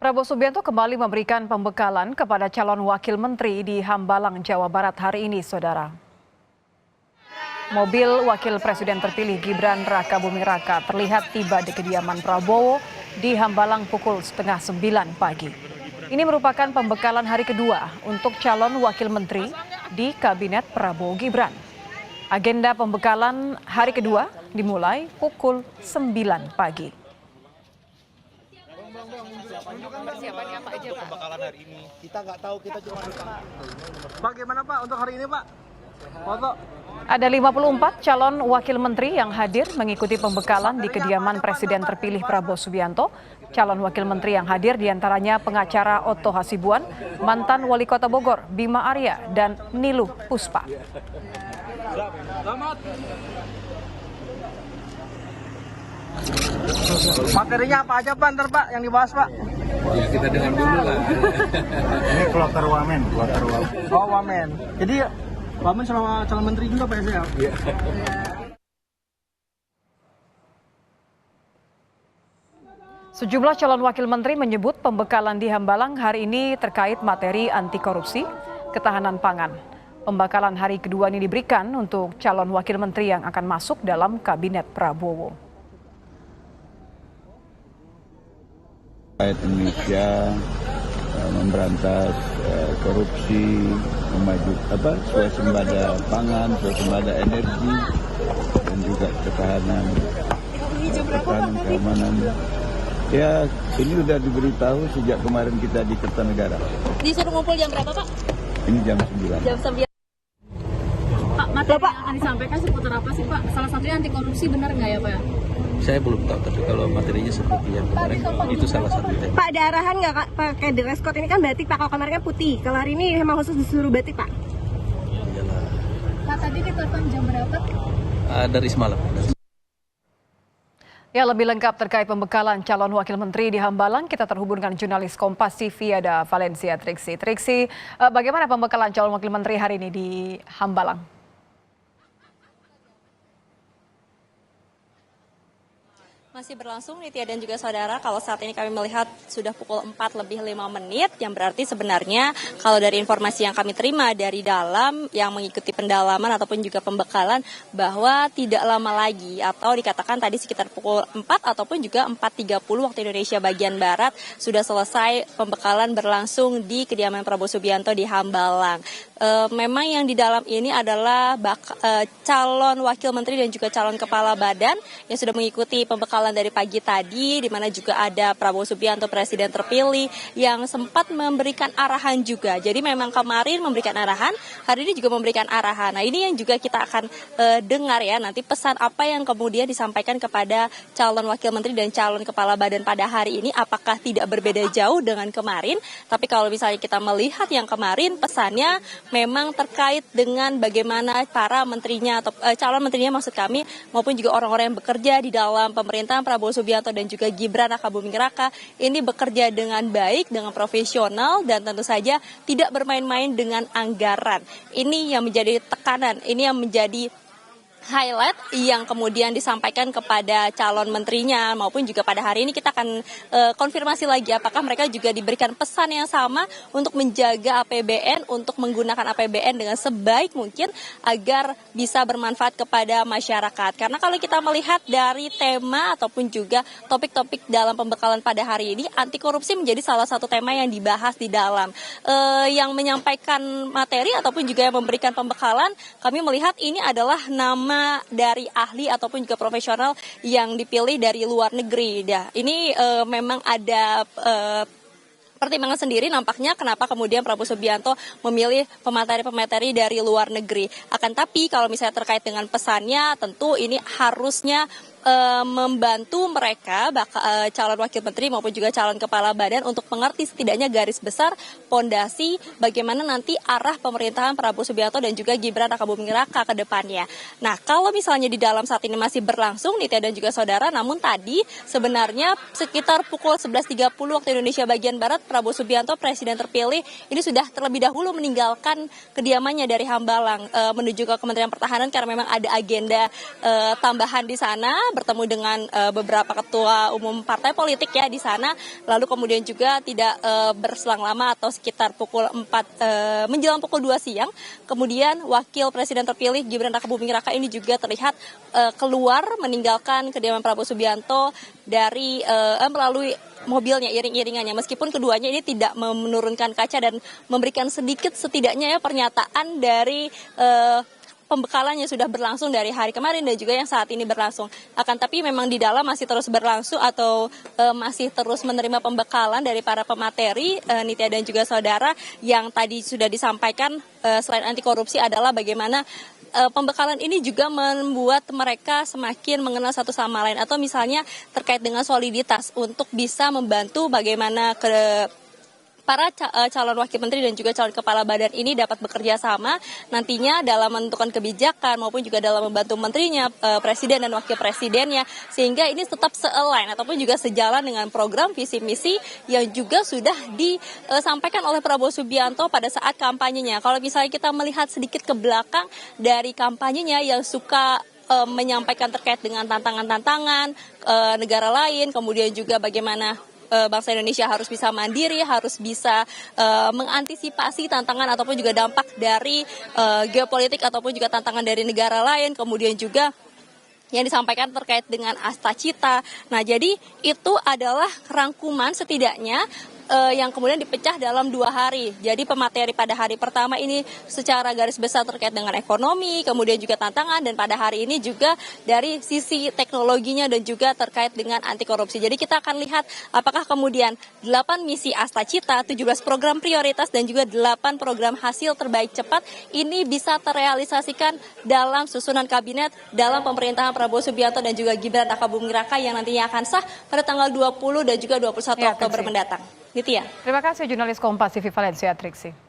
Prabowo Subianto kembali memberikan pembekalan kepada calon wakil menteri di Hambalang, Jawa Barat hari ini, saudara. Mobil wakil presiden terpilih Gibran Raka Buming Raka terlihat tiba di kediaman Prabowo di Hambalang pukul setengah 9 pagi. Ini merupakan pembekalan hari kedua untuk calon wakil menteri di Kabinet Prabowo Gibran. Agenda pembekalan hari kedua dimulai pukul 9 pagi. Persiapannya apa aja, Pak? Pembekalan hari ini. Kita nggak tahu, kita cuma Bagaimana Pak untuk hari ini Pak? Foto. Ada 54 calon wakil menteri yang hadir mengikuti pembekalan di kediaman Presiden terpilih Prabowo Subianto. Calon wakil menteri yang hadir diantaranya pengacara Otto Hasibuan, mantan wali kota Bogor Bima Arya, dan Niluh Puspa. Selamat. Materinya apa aja Pak ntar Pak yang dibahas Pak? Ya kita dengar dulu lah. Ini kloter wamen. Oh wamen. Jadi wamen sama calon menteri juga Pak ya? Iya. Sejumlah calon wakil menteri menyebut pembekalan di Hambalang hari ini terkait materi anti korupsi, ketahanan pangan. Pembekalan hari kedua ini diberikan untuk calon wakil menteri yang akan masuk dalam kabinet Prabowo. Indonesia memberantas korupsi, memajukan swasembada pangan, swasembada energi, dan juga ketahanan keamanan. Ya, ini sudah diberitahu sejak kemarin kita di Kertanegara. Disuruh ngumpul jam berapa, Pak? Ini jam 9. Jam 9. Pak, materi yang akan disampaikan seputar apa sih, Pak? Salah satunya anti korupsi, benar nggak ya, Pak? Saya belum tahu, tapi kalau materinya seperti yang kemarin, itu salah satu tema. Pak, ada arahan nggak Kak pakai dress code ini kan batik Pak, kalau kemarin kan putih, kalau hari ini memang khusus disuruh batik Pak? Iyalah. Pak, tadi ditelepon jam berapa? Dari semalam. Ya, lebih lengkap terkait pembekalan calon wakil menteri di Hambalang, kita terhubung dengan jurnalis Kompas TV ada Valencia Triksi. Triksi, bagaimana pembekalan calon wakil menteri hari ini di Hambalang? Masih berlangsung Nitya dan juga saudara, kalau saat ini kami melihat sudah pukul 4 lebih 5 menit, yang berarti sebenarnya kalau dari informasi yang kami terima dari dalam yang mengikuti pendalaman ataupun juga pembekalan bahwa tidak lama lagi atau dikatakan tadi sekitar pukul 4 ataupun juga 4.30 waktu Indonesia bagian Barat sudah selesai pembekalan berlangsung di kediaman Prabowo Subianto di Hambalang. Memang yang di dalam ini adalah calon wakil menteri dan juga calon kepala badan yang sudah mengikuti pembekalan dari pagi tadi, di mana juga ada Prabowo Subianto presiden terpilih yang sempat memberikan arahan juga. Jadi memang kemarin memberikan arahan, hari ini juga memberikan arahan. Nah, ini yang juga kita akan dengar ya nanti pesan apa yang kemudian disampaikan kepada calon wakil menteri dan calon kepala badan pada hari ini, apakah tidak berbeda jauh dengan kemarin. Tapi kalau misalnya kita melihat yang kemarin pesannya memang terkait dengan bagaimana para menterinya atau calon menterinya maksud kami maupun juga orang-orang yang bekerja di dalam pemerintahan Prabowo Subianto dan juga Gibran Raka Buming Raka ini bekerja dengan baik, dengan profesional dan tentu saja tidak bermain-main dengan anggaran. Ini yang menjadi tekanan, ini yang menjadi highlight yang kemudian disampaikan kepada calon menterinya maupun juga pada hari ini kita akan konfirmasi lagi apakah mereka juga diberikan pesan yang sama untuk menjaga APBN, untuk menggunakan APBN dengan sebaik mungkin agar bisa bermanfaat kepada masyarakat. Karena kalau kita melihat dari tema ataupun juga topik-topik dalam pembekalan pada hari ini, anti korupsi menjadi salah satu tema yang dibahas di dalam. Yang menyampaikan materi ataupun juga yang memberikan pembekalan, kami melihat ini adalah nama dari ahli ataupun juga profesional yang dipilih dari luar negeri. Ini memang ada pertimbangan sendiri nampaknya kenapa kemudian Prabowo Subianto memilih pemateri-pemateri dari luar negeri. Akan tapi kalau misalnya terkait dengan pesannya tentu ini harusnya membantu mereka calon wakil menteri maupun juga calon kepala badan untuk mengerti setidaknya garis besar pondasi bagaimana nanti arah pemerintahan Prabowo Subianto dan juga Gibran Raka Buming Raka ke depannya. Nah, kalau misalnya di dalam saat ini masih berlangsung Nitya dan juga saudara, namun tadi sebenarnya sekitar pukul 11.30 waktu Indonesia bagian Barat Prabowo Subianto presiden terpilih ini sudah terlebih dahulu meninggalkan kediamannya dari Hambalang menuju ke Kementerian Pertahanan karena memang ada agenda tambahan di sana. bertemu dengan beberapa ketua umum partai politik ya di sana, lalu kemudian juga tidak berselang lama atau sekitar pukul 4 menjelang pukul 2 siang, kemudian Wakil Presiden terpilih Gibran Rakabuming Raka ini juga terlihat keluar meninggalkan kediaman Prabowo Subianto dari melalui mobilnya iring-iringannya, meskipun keduanya ini tidak menurunkan kaca dan memberikan sedikit setidaknya ya pernyataan dari pembekalan yang sudah berlangsung dari hari kemarin dan juga yang saat ini berlangsung. Akan tapi memang di dalam masih terus berlangsung atau masih terus menerima pembekalan dari para pemateri Nitya dan juga saudara, yang tadi sudah disampaikan selain anti korupsi adalah bagaimana pembekalan ini juga membuat mereka semakin mengenal satu sama lain, atau misalnya terkait dengan soliditas untuk bisa membantu bagaimana para calon wakil menteri dan juga calon kepala badan ini dapat bekerja sama nantinya dalam menentukan kebijakan maupun juga dalam membantu menterinya, presiden dan wakil presidennya, sehingga ini tetap se-align ataupun juga sejalan dengan program visi misi yang juga sudah disampaikan oleh Prabowo Subianto pada saat kampanyenya. Kalau misalnya kita melihat sedikit ke belakang dari kampanyenya yang suka menyampaikan terkait dengan tantangan-tantangan negara lain, kemudian juga bagaimana bangsa Indonesia harus bisa mandiri, harus bisa mengantisipasi tantangan ataupun juga dampak dari geopolitik ataupun juga tantangan dari negara lain, kemudian juga yang disampaikan terkait dengan Asta Cita. Nah, jadi itu adalah rangkuman setidaknya yang kemudian dipecah dalam 2 hari. Jadi pemateri pada hari pertama ini secara garis besar terkait dengan ekonomi, kemudian juga tantangan, dan pada hari ini juga dari sisi teknologinya dan juga terkait dengan anti korupsi. Jadi kita akan lihat apakah kemudian 8 misi Asta Cita, 17 program prioritas dan juga 8 program hasil terbaik cepat ini bisa terrealisasikan dalam susunan kabinet dalam pemerintahan Prabowo Subianto dan juga Gibran Rakabuming Raka yang nantinya akan sah pada tanggal 20 dan juga 21 Oktober mendatang. Nitya. Terima kasih jurnalis Kompas TV Valencia Triksi.